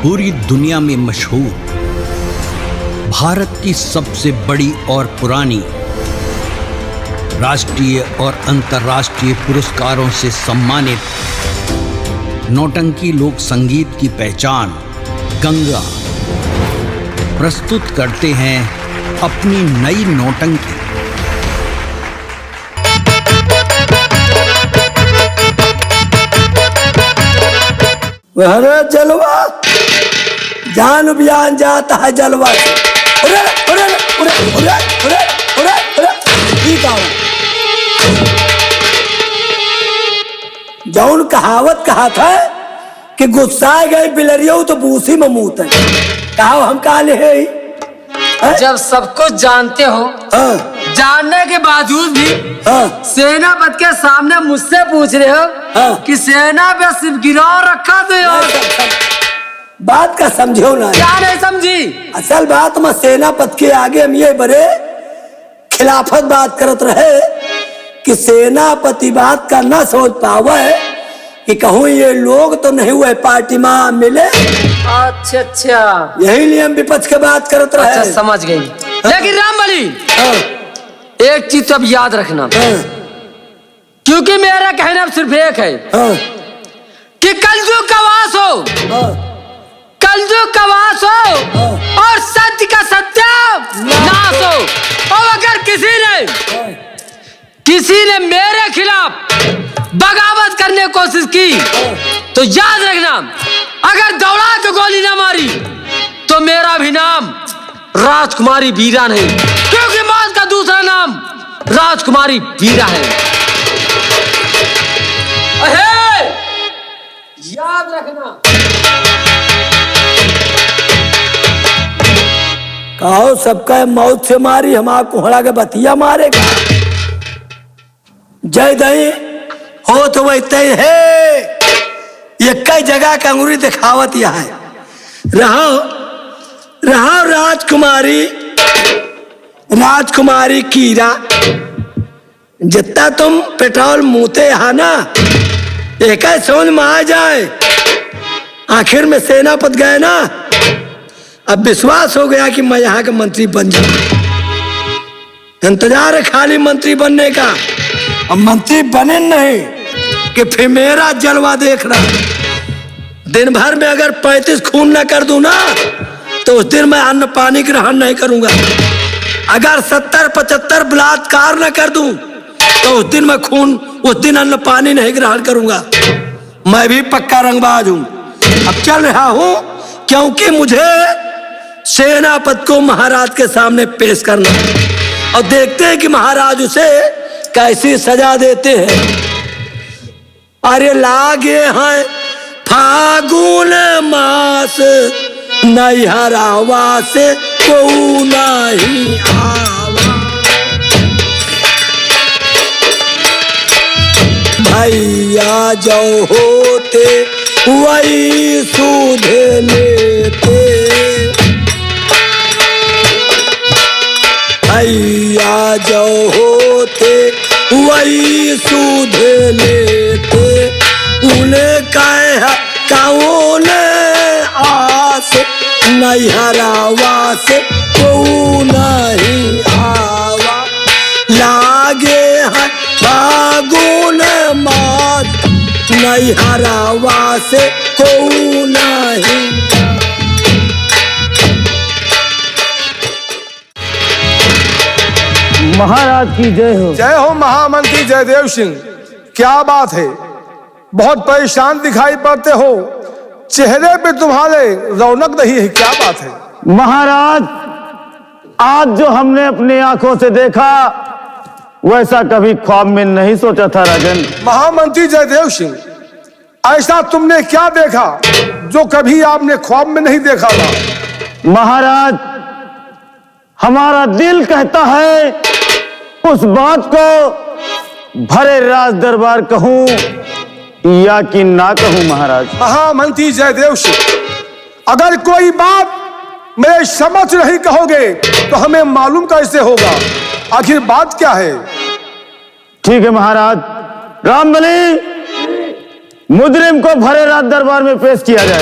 पूरी दुनिया में मशहूर, भारत की सबसे बड़ी और पुरानी, राष्ट्रीय और अंतर्राष्ट्रीय पुरस्कारों से सम्मानित नौटंकी लोक संगीत की पहचान गंगा प्रस्तुत करते हैं अपनी नई नौटंकी। अरे जलवा जान बयान जाता है जलवा। उरे उरे उरे उरे उरे उरे उरे ठीक है। जौन कहावत कहा था कि गुस्सा गए बिलरियो तो बूसी में मुंह है। कहा हम काले है जब सब कुछ जानते हो, जानने के बावजूद भी सेनापति के सामने मुझसे पूछ रहे हो कि सेना पे सिर्फ गिराव रखा तो बात का समझो ना। क्या नहीं समझी? असल बात में सेनापति के आगे हम ये बड़े खिलाफत बात करत रहे कि सेनापति बात का ना सोच पावे कि कहूँ ये लोग तो नहीं हुए पार्टी में मिले। अच्छा अच्छा, यही लिए हम विपक्ष के बात करत रहे। अच्छा समझ गई। लेकिन रामबली एक चीज तो अब याद रखना, क्योंकि मेरा कहना सिर्फ एक है कि कलयुग का वास हो, कलयुग का वास हो और सत्य का सत्यानाश हो। और अगर किसी ने मेरे खिलाफ बगावत करने की कोशिश की तो याद रखना, अगर दौड़ा के गोली ना मारी तो मेरा भी नाम राजकुमारी वीरा नहीं, क्योंकि मौत का दूसरा नाम राजकुमारी वीरा है। अहे याद रखना। कहो सबका मौत से मारी, हमारा कोहड़ा के बतिया मारेगा। जय दई हो तो वैसे है, ये कई जगह का अंगूरी दिखावत यह है। रहो राजकुमारी कीरा, जितना तुम पेट्रोल मुँहते यहाँ ना एक समझ में आ जाए। आखिर में सेनापति गए ना, अब विश्वास हो गया कि मैं यहाँ के मंत्री बन जाऊं। इंतजार है खाली मंत्री बनने का, अब मंत्री बने नहीं कि फिर मेरा जलवा देख रहा। दिन भर में अगर 35 खून ना कर दूं ना तो उस दिन मैं अन्न पानी ग्रहण नहीं करूंगा। अगर 70-75 बलात्कार न कर दूं तो उस दिन अन्न पानी नहीं ग्रहण करूंगा। मैं भी पक्का रंगबाज हूं। अब चल रहा हूं क्योंकि मुझे सेनापति को महाराज के सामने पेश करना, और देखते हैं कि महाराज उसे कैसी सजा देते हैं। अरे लागे हैं फागुन मास, नैहरावा से को नहीं आवा। भैया जो होते वही सूध लेते, भैया जो होते वही सूध लेते। उन्हें कौन आस, नैहरावा से को नहीं आवा। लागे है फागुन मास, नैहरावा से को नहीं। महाराज की जय हो। जय हो महामंत्री जयदेव सिंह। क्या बात है, बहुत परेशान दिखाई पड़ते हो, चेहरे पे तुम्हारे रौनक नहीं है, क्या बात है? महाराज आज जो हमने अपनी आंखों से देखा वैसा कभी ख्वाब में नहीं सोचा था राजन। महामंत्री जयदेव सिंह, ऐसा तुमने क्या देखा जो कभी आपने ख्वाब में नहीं देखा था? महाराज हमारा दिल कहता है उस बात को भरे राज दरबार कहूं या कि ना कहूं। महाराज महामंत्री जयदेव सिंह, अगर कोई बात मेरे समझ नहीं कहोगे तो हमें मालूम कैसे होगा आखिर बात क्या है? ठीक है महाराज। रामबली मुजरिम को भरे राज दरबार में पेश किया जाए।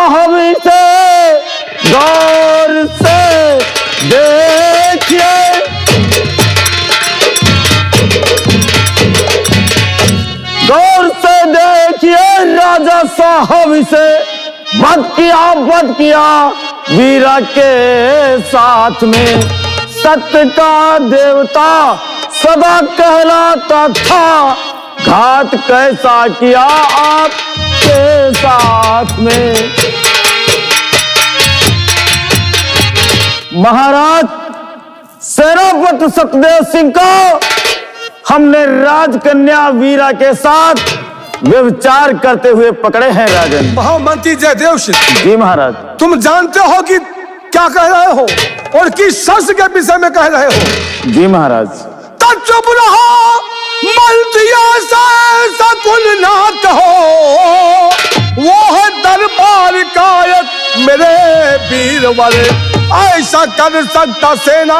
साहब इसे गौर से देखिए, गौर से देखिए राजा साहब इसे। बद किया वीरा के साथ में। सत्य का देवता सदा कहलाता था, घात कैसा किया आपके साथ में। महाराज सेनापति सतदेव सिंह को हमने राजकन्या वीरा के साथ व्यभिचार करते हुए पकड़े हैं राजन। महामंत्री जयदेव सिंह, जी महाराज। तुम जानते हो कि क्या कह रहे हो और किस शख्स के विषय में कह रहे हो? जी महाराज। तब चुप रहो, मंत्रियों से सकुल ना कहो, वो है दरबार कायक मेरे वीरवर। ऐसा कर सकता सेना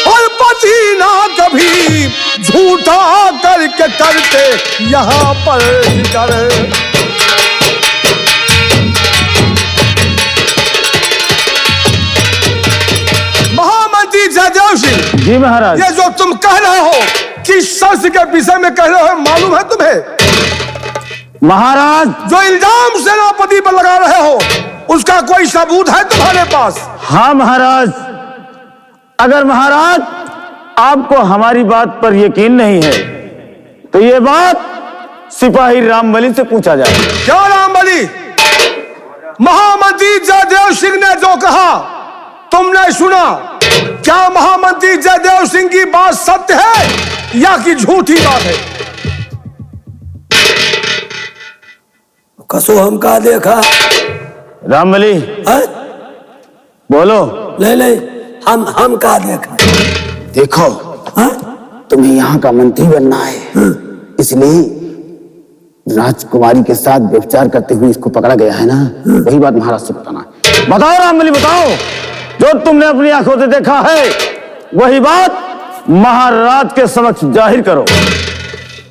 और पति ना कभी, झूठा करके करते यहाँ पर जिक्र। महामंत्री जयदेव सिंह, जी महाराज। ये जो तुम कह रहे हो किस शख्स के विषय में कह रहे हो मालूम है तुम्हें? महाराज, जो इल्जाम सेनापति पर लगा रहे हो उसका कोई सबूत है तुम्हारे पास? हाँ महाराज। अगर महाराज आपको हमारी बात पर यकीन नहीं है तो ये बात सिपाही रामबली से पूछा जाए। क्या रामबली? महामंत्री जयदेव सिंह ने जो कहा तुमने सुना। क्या महामंत्री जयदेव सिंह की बात सत्य है या कि झूठी बात है? कसो हम का देखा रामबली, है? बोलो। ले हम का देखा? देखो, है? तुम्हें यहाँ का मंत्री बनना है, इसलिए राजकुमारी के साथ व्यभिचार करते हुए इसको पकड़ा गया है ना, वही बात महाराज से बताना है। बताओ रामबली, बताओ। जो तुमने अपनी आंखों से देखा है वही बात महाराज के समक्ष जाहिर करो।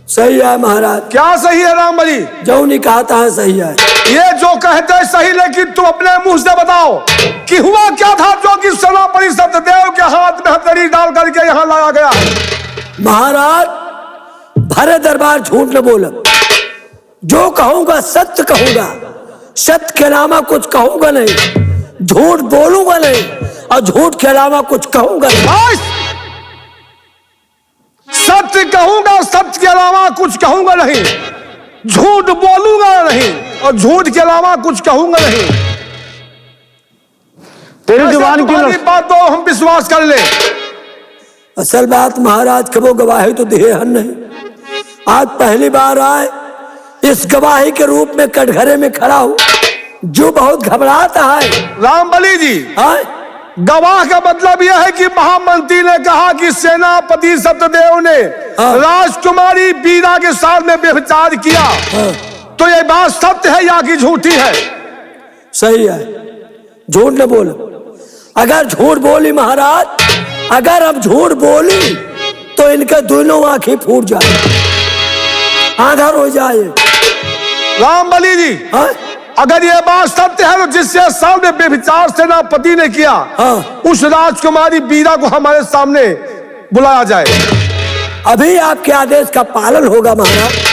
सही है महाराज। क्या सही है रामबली? जो नहीं कहता है सही है। ये जो कहते हैं सही, लेकिन तुम अपने मुंह से बताओ कि हुआ क्या था जो कि सेनापति सत्यदेव के हाथ में हथकड़ी डाल करके यहाँ लाया गया है? महाराज भरे दरबार झूठ न बोला। जो कहूंगा सत्य कहूंगा, सत्य के अलावा कुछ कहूंगा नहीं, झूठ बोलूंगा नहीं और झूठ के अलावा कुछ कहूंगा नहीं। सत्य कहूंगा, सत्य के अलावा कुछ कहूंगा नहीं, झूठ बोलूंगा नहीं और झूठ के अलावा कुछ कहूंगा नहीं। तेरी जुबान तुम्हारी की बात तो हम विश्वास कर ले। असल बात महाराज कबो गवाही तो दिए हन नहीं। आज पहली बार आए, इस गवाही के रूप में कटघरे में खड़ा हूं, जो बहुत घबराता है। रामबली जी, आए? गवाह का मतलब यह है कि महामंत्री ने कहा कि सेनापति सत्यदेव ने राजकुमारी वीरा के साथ में व्यभिचार किया। तो ये बात सत्य है या कि झूठी है? सही है, झूठ न बोलो। अगर झूठ बोली महाराज, अगर अब झूठ बोली तो इनके दोनों आंखें फूट जाए, आंधर हो जाए। रामबली जी, हाँ? अगर ये बात सत्य है तो जिससे सामने व्यभिचार सेनापति ने किया, उस राजकुमारी वीरा को हमारे सामने बुलाया जाए। अभी आपके आदेश का पालन होगा महाराज।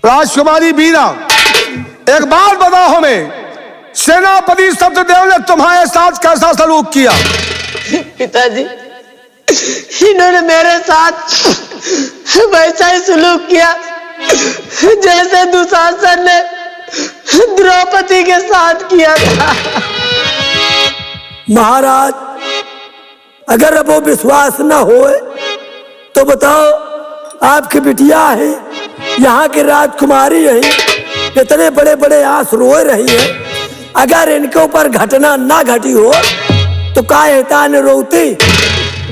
राजकुमारी वीरा, एक बात बताओ हमें, सेनापति सत्यदेव ने तुम्हारे साथ कैसा सलूक किया? पिताजी, इन्होंने मेरे साथ वैसा ही सलूक किया जैसे दुशासन ने द्रौपदी के साथ किया था। महाराज, अगर अब वो विश्वास न होए तो बताओ, आपकी बिटिया है, यहाँ की राजकुमारी है, इतने बड़े बड़े आंस रोए रही है। अगर इनके ऊपर घटना ना घटी हो तो का एहतान रोती?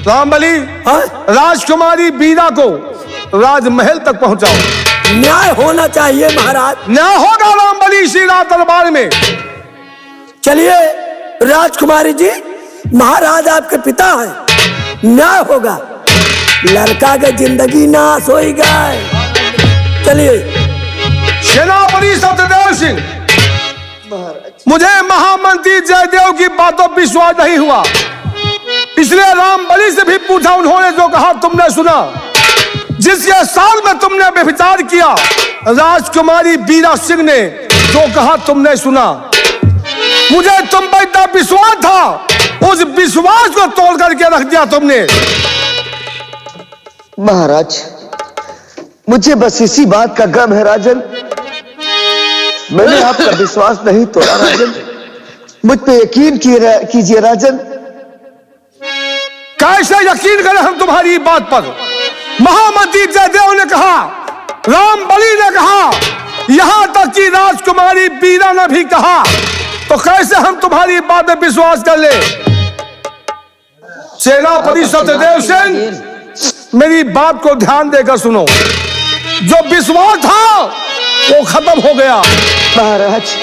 रामबली, हाँ? राजकुमारी बीरा को राजमहल तक पहुंचाओ। न्याय होना चाहिए महाराज। न्याय होगा रामबली इसी रात दरबार में। चलिए राजकुमारी जी, महाराज आपके पिता हैं, न्याय होगा। लड़का के जिंदगी नाश हो गए। चलिए। सेनापति सत्यदेव सिंह, मुझे महामंत्री जयदेव की बातों पर विश्वास नहीं हुआ, इसलिए रामबली से भी पूछा। उन्होंने जो कहा तुमने सुना। जिसके साल में तुमने व्यभिचार किया, राजकुमारी बीरा सिंह ने जो कहा तुमने सुना। मुझे तुम पर इतना विश्वास था, उस विश्वास को तोड़ करके रख दिया तुमने। महाराज, मुझे बस इसी बात का गम है राजन। मैंने आपका विश्वास नहीं तोड़ा राजन, मुझ पे यकीन कीजिए राजन। कैसे यकीन करें हम तुम्हारी बात पर? महामंत्री जयदेव ने कहा, रामबली ने कहा, यहां तक कि राजकुमारी बीरा ने भी कहा, तो कैसे हम तुम्हारी बात में विश्वास कर ले? सेनापति सत्यदेव सिंह, मेरी बात को ध्यान देकर सुनो। जो विश्वास था वो खत्म हो गया। महाराज,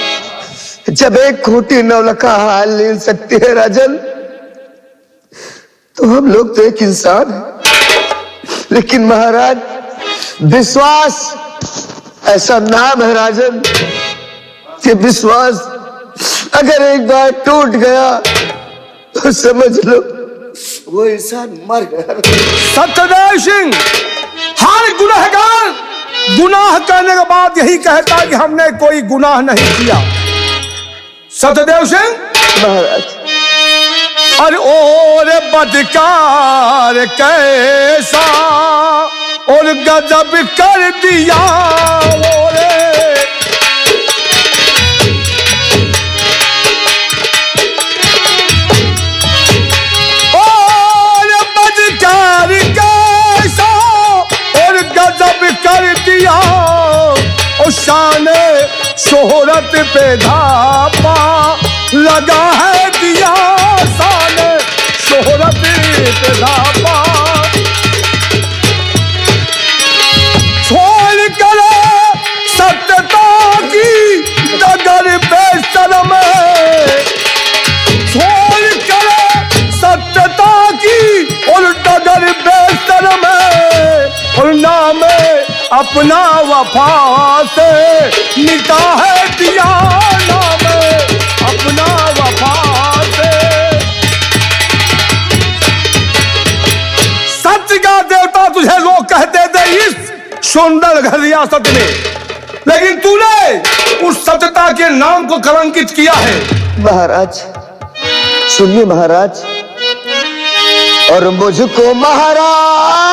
जब एक खोटी नवलखा हाल ले सकती है राजन, तो हम लोग तो एक इंसान हैं। लेकिन महाराज, विश्वास ऐसा नाम है राजन कि विश्वास अगर एक बार टूट गया तो समझ लो वो इंसान मर गया। सत्यदेव सिंह, हर गुनहगार गुनाह करने के बाद यही कहता है कि हमने कोई गुनाह नहीं किया। सत्यदेव सिंह महाराज, अरे और बदकार कैसा और गजब कर दिया ओरे। और बदकार कैसा और गजब कर दिया, और शान शोहरत पे धापा लगा है दिया, शान शोहरत पे धापा। छोड़ कर सत्यता की डगर पे शर्म, छोड़ कर सत्यता की और डगर पे शर्म, और नाम अपना वफा से मिटा है दिया, नाम अपना वफा से। सत्य का देवता तुझे लोग कहते थे इस सुंदर घर रियासत में, लेकिन तूने उस सत्यता के नाम को कलंकित किया है। महाराज सुनिए महाराज, और मुझको महाराज,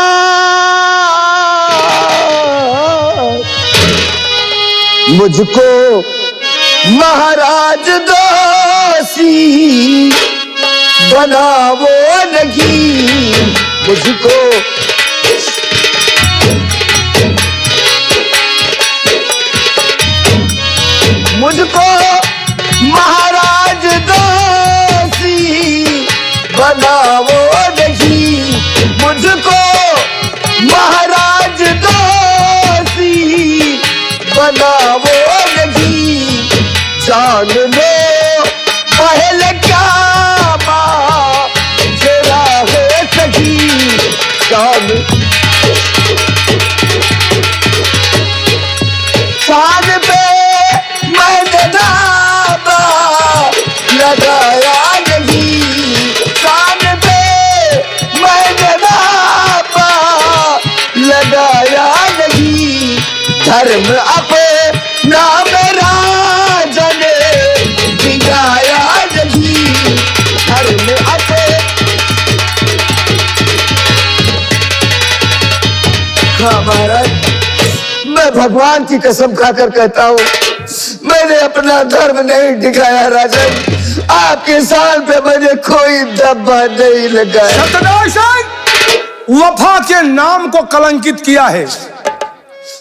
मुझको महाराज दोषी बनावो नहीं, मुझको मुझको महाराज दोषी बनावो नहीं, मुझको महाराज दोषी बनावो नहीं। जान लो पहले क्या जरा है सही, जान शान पे मैंने दावा लगाया नहीं, शान पे मैंने दावा लगाया नहीं। धर्म अपना मेरा जने बिगाया नहीं, धर्म अपने महाराज, मैं भगवान की कसम खाकर कहता हूँ, मैंने अपना धर्म नहीं दिखाया राजन। आपके साल पे मैंने कोई धब्बा नहीं लगाया। सत्यदेव सिंह, वफा के नाम को कलंकित किया है।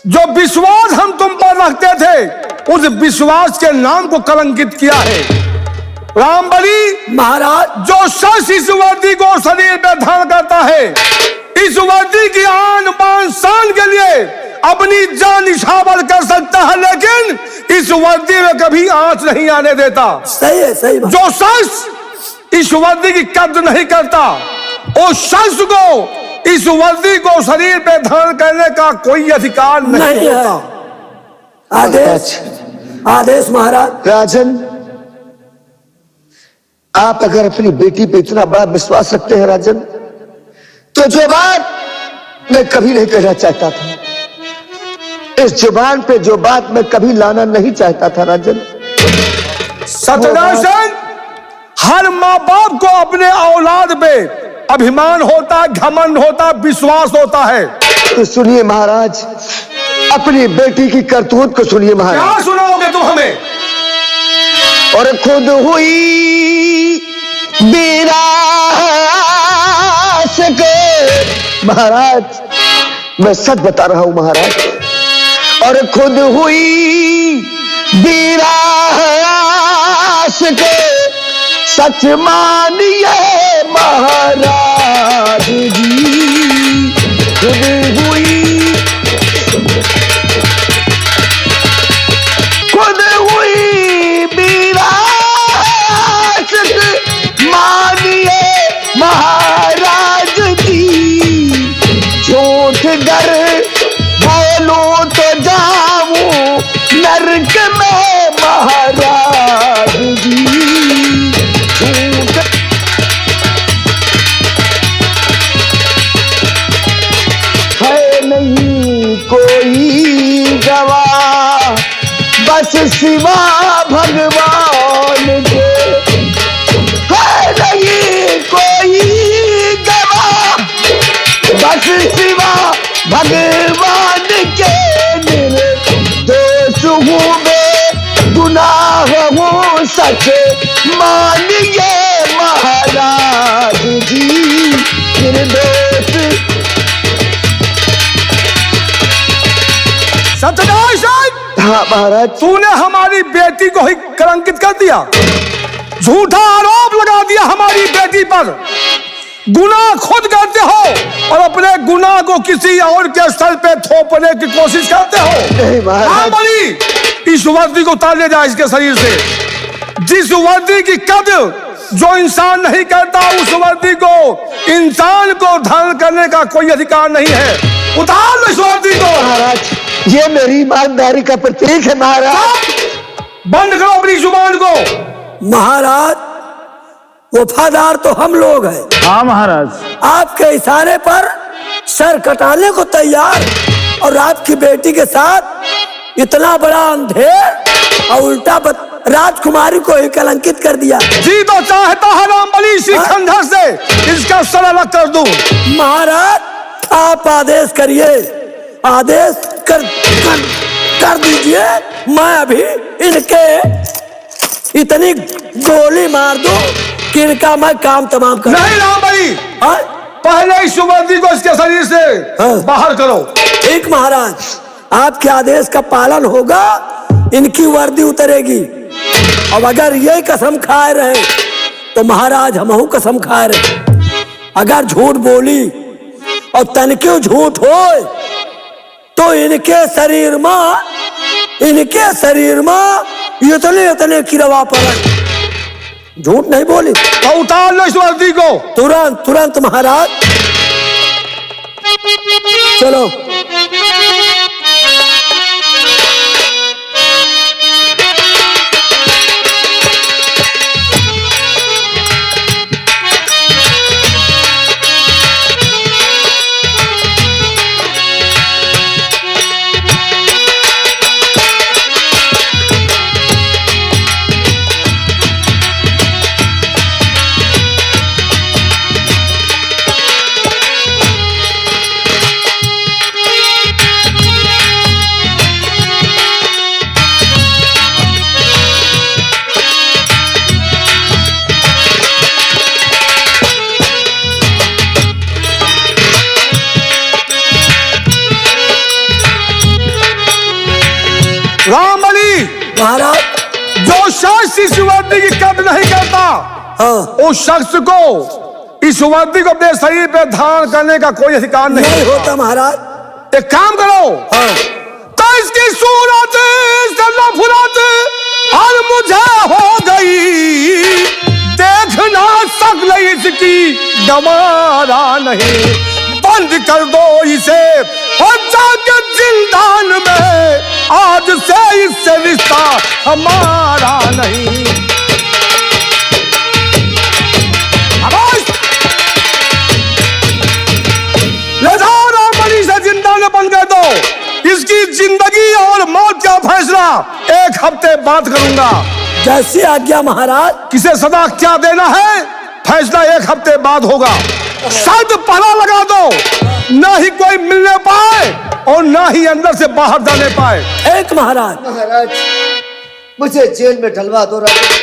जो विश्वास हम तुम पर रखते थे, उस विश्वास के नाम को कलंकित किया है। रामबली, महाराज जो शख्स इस वर्दी को शरीर पे धारण करता है, इस वर्दी की आन बान शान के लिए अपनी जान निछावर कर सकता है, लेकिन इस वर्दी में कभी आंच नहीं आने देता। सही है, सही बात। जो शख्स इस वर्दी की कद्र नहीं करता, उस शख्स को इस वर्दी को शरीर पे धारण करने का कोई अधिकार नहीं है। होता। आदेश, आदेश महाराज। राजन, आप अगर अपनी बेटी पे इतना बड़ा विश्वास रखते हैं राजन, तो जो बात मैं कभी नहीं कहना चाहता था, इस जुबान पे जो बात मैं कभी लाना नहीं चाहता था राजन। सत्यनारायण, हर माँ बाप को अपने औलाद पे अभिमान होता है, घमंड होता है, विश्वास होता है। तो सुनिए महाराज, अपनी बेटी की करतूत को सुनिए महाराज। क्या सुनाओगे तुम हमें? और खुद हुई विरासत, महाराज मैं सच बता रहा हूं महाराज, और खुद हुई विरासत, सच मानिए महाराज जी, खुद हुई मानिए महाराज जी, झूठ डर बोलूं तो जाऊं नरक में महाराज जी, झूठ है नहीं कोई गवाह बस सिवा भगवान के, नहीं कोई गवाह बस सिवा भगवान के, निर्दोष हूँ मैं गुनाह हूँ सच मानिए महाराज जी, निर्दोष। सत्यनारायण, हाँ महाराज। तूने हमारी बेटी को ही कलंकित कर दिया, झूठा आरोप लगा दिया हमारी बेटी पर, गुनाह खुद करते हो और अपने गुनाह को किसी और के सर पे थोपने की कोशिश करते हो। रामबली, इस वर्दी को उतार ले जा इसके शरीर से। जिस वर्दी की कद्र जो इंसान नहीं करता, उस वर्दी को इंसान को धारण करने का कोई अधिकार नहीं है। उतार लो इस वर्दी को। महाराज, ये मेरी ईमानदारी का प्रतीक है महाराज। बंद करो अपनी जुबान को। महाराज, वफादार तो हम लोग हैं। हाँ महाराज। आपके इशारे पर सर कटाने को तैयार, और आपकी बेटी के साथ इतना बड़ा अंधेर और उल्टा राजकुमारी को ही कलंकित कर दिया। जी तो चाहता है रामबली इसी खंजर से इसका सर अलग कर दूं। महाराज, आप आदेश करिए, आदेश कर दीजिए। मैं अभी इनके इतनी गोली मार दूं कि इनका मैं काम तमाम कर। नहीं रामबली, पहले इस वर्दी को इसके शरीर से बाहर करो। ठीक महाराज, आपके आदेश का पालन होगा, इनकी वर्दी उतरेगी। अब अगर ये कसम खाए रहे तो महाराज हमहू कसम खाए रहे, अगर झूठ बोली और तनके झूठ हो तो इनके शरीर में इतने किरवा पड़े। झूठ नहीं बोली तो उतार लो इस वर्दी को तुरंत महाराज। चलो। दर्द नहीं करता, हाँ उस शख्स को इस वर्दी को अपने शरीर पे धारण करने का कोई अधिकार नहीं नहीं होता महाराज। एक काम करो, हाँ तो इसकी सूरत इसका फुरत और मुझे हो गई, देखना शक्ल इसकी गवारा नहीं, बंद कर दो इसे और जाके जिंदान में, आज से इससे रिश्ता हमारा नहीं। से जिंदा न बन गए तो इसकी जिंदगी और मौत का फैसला 1 हफ्ते बाद करूंगा। जैसी आज्ञा महाराज। किसे सदा क्या देना है, फैसला 1 हफ्ते बाद होगा। शर्त पहला लगा दो, ना ही कोई मिलने पाए और ना ही अंदर से बाहर जाने पाए। एक महाराज। महाराज मुझे जेल में डलवा दो राजन,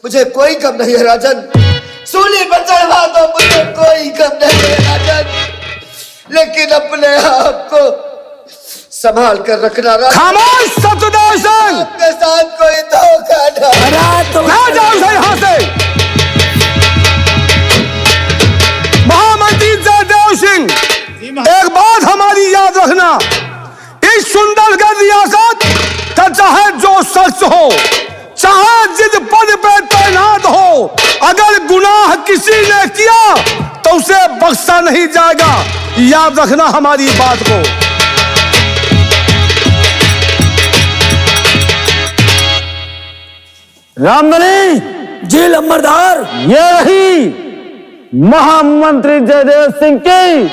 मुझे कोई गम नहीं है राजन, सूली पर चढ़वा दो, मुझे कोई गम नहीं है राजन, लेकिन अपने आप को संभाल कर रखना राजन। खामोश सतदेव सिंह, आपके साथ कोई धोखा महाराज ना जाओ यहाँ से। महामंत्री जयदेव सिंह, एक बात हमारी याद रखना, इस सुंदरगढ़ रियासत का चाहे जो शख्स हो, चाहे जिस पद पे तैनात हो, अगर गुनाह किसी ने किया तो उसे बख्शा नहीं जाएगा। याद रखना हमारी बात को। रामबली जी लंबरदार। ये रही महामंत्री जयदेव सिंह की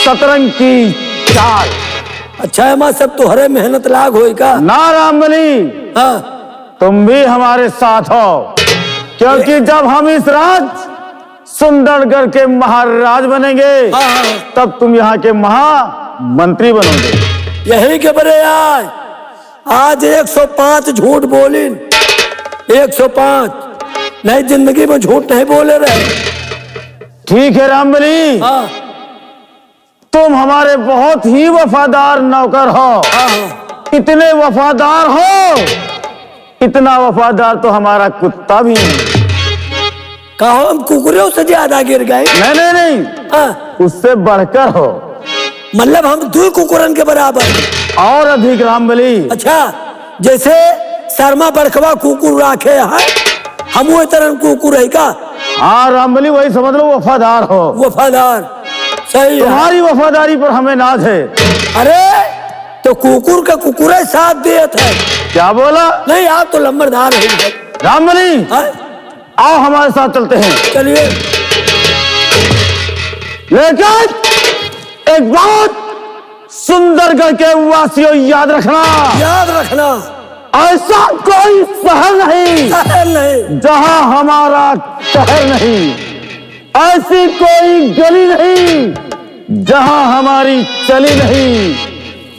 शतरंज की चाल। अच्छा है माँ, सब तुहरे मेहनत लाग होई का। ना रामबली, हाँ तुम भी हमारे साथ हो, क्योंकि जब हम इस राज सुंदरगढ़ के महाराज बनेंगे, तब तुम यहाँ के महामंत्री बनोगे। यही के बरे आए आज 105 झूठ बोली, 105 नहीं, जिंदगी में झूठ नहीं बोले रहे। ठीक है रामबली, हाँ तुम हमारे बहुत ही वफादार नौकर हो। इतने वफादार हो, इतना वफादार तो हमारा कुत्ता भी नहीं। कहो हम कुकुरों से ज्यादा गिर गए। नहीं नहीं नहीं, हाँ, उससे बढ़कर हो, मतलब हम 2 कुकुरन के बराबर। और अधिक रामबली। अच्छा, जैसे शर्मा बड़खवा कुकुर राखे है, हम वो तरह कुकुर है का। हाँ रामबली, वही समझ लो, वफादार हो। वफादार, सही है। तुम्हारी वफादारी पर हमें नाज है। अरे तो कुकुर का कुकुर साथ देत है। क्या बोला? नहीं, आप तो लंबरदार है। रामबली, आओ हमारे साथ चलते हैं। चलिए। लेकिन एक बात सुंदरगढ़ के वासियों याद रखना, याद रखना, ऐसा कोई शहर नहीं नहीं जहां हमारा शहर नहीं, ऐसी कोई गली नहीं जहां हमारी चली नहीं,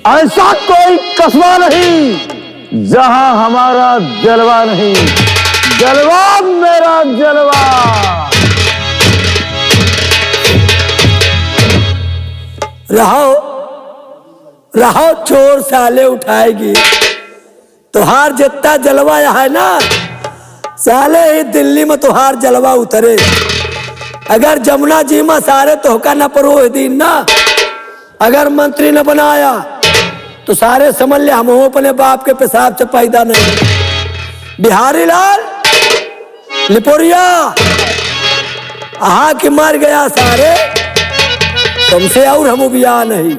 ऐसा कोई कस्बा नहीं जहां हमारा जलवा नहीं। जलवा मेरा जलवा। रहो रहो, चोर साले उठाएगी। तुहार जितना जलवा है ना, साले ही दिल्ली में तुहार जलवा उतरे। अगर जमुना जी में सारे तोहका न परो दिन ना, अगर मंत्री न बनाया तो सारे समझ ले हम अपने बाप के पेशाब से पैदा नहीं। बिहारी लाल लिपोरिया आहा के मार गया सारे, तुमसे और हम बिया नहीं।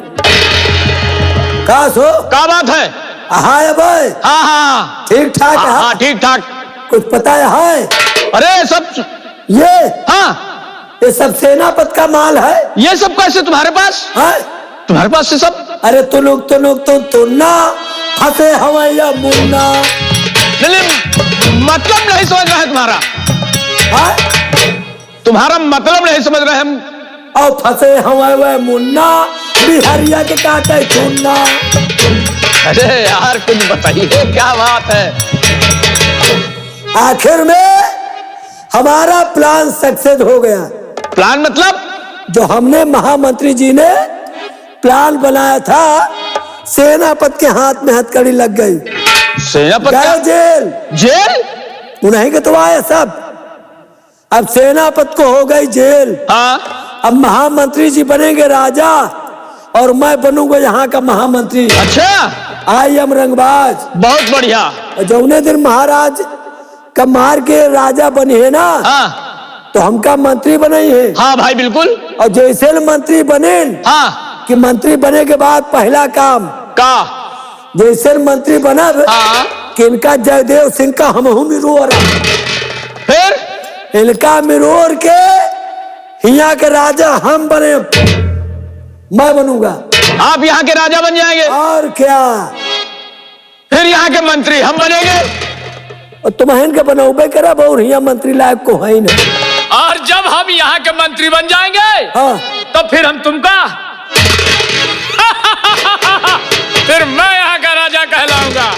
का सो क्या बात है? हाय भाई। हाँ हाँ ठीक ठाक है। हाँ ठीक ठाक। कुछ पता है? अरे सब ये हाँ, ये सब सेनापत का माल है। ये सब कैसे तुम्हारे पास? है? तुम्हारे पास से सब? अरे तू लोग तो ना फंसे हवैया मुन्ना। मतलब नहीं समझ रहे तुम्हारा। है? तुम्हारा मतलब नहीं समझ रहे हम। और फंसे हवैया मुन्ना, बिहारिया के काटे चुन्ना। अरे यार कुछ बताइए, क्या बात है? आखिर में हमारा प्लान सक्सेस हो गया। प्लान मतलब? जो हमने महामंत्री जी ने प्लान बनाया था, सेनापत के हाथ में हथकड़ी लग गई। सेनापत गए का? जेल। जेल? उन्हीं के तो आए सब। अब सेनापति को हो गई जेल, हाँ अब महामंत्री जी बनेंगे राजा और मैं बनूंगा यहाँ का महामंत्री। अच्छा, आई एम रंगबाज। बहुत बढ़िया। और जौने दिन महाराज का मार के राजा बने है ना, हाँ तो हमका मंत्री बने है। हाँ भाई बिल्कुल। और जैसे मंत्री बने हाँ कि मंत्री बने के बाद पहला काम का जैसे मंत्री बना हाँ कि इनका जयदेव सिंह का हमहू मिरोर, फिर इनका मिरोर के हिया के राजा हम बने, मैं बनूंगा। आप यहाँ के राजा बन जाएंगे और क्या, फिर यहाँ के मंत्री हम बनेंगे और तुम्हें के बनौबे करब और हिया मंत्री लायक को है ना। और जब हम यहाँ के मंत्री बन जाएंगे हाँ तो फिर हम तुमका फिर मैं यहाँ का राजा कहलाऊंगा।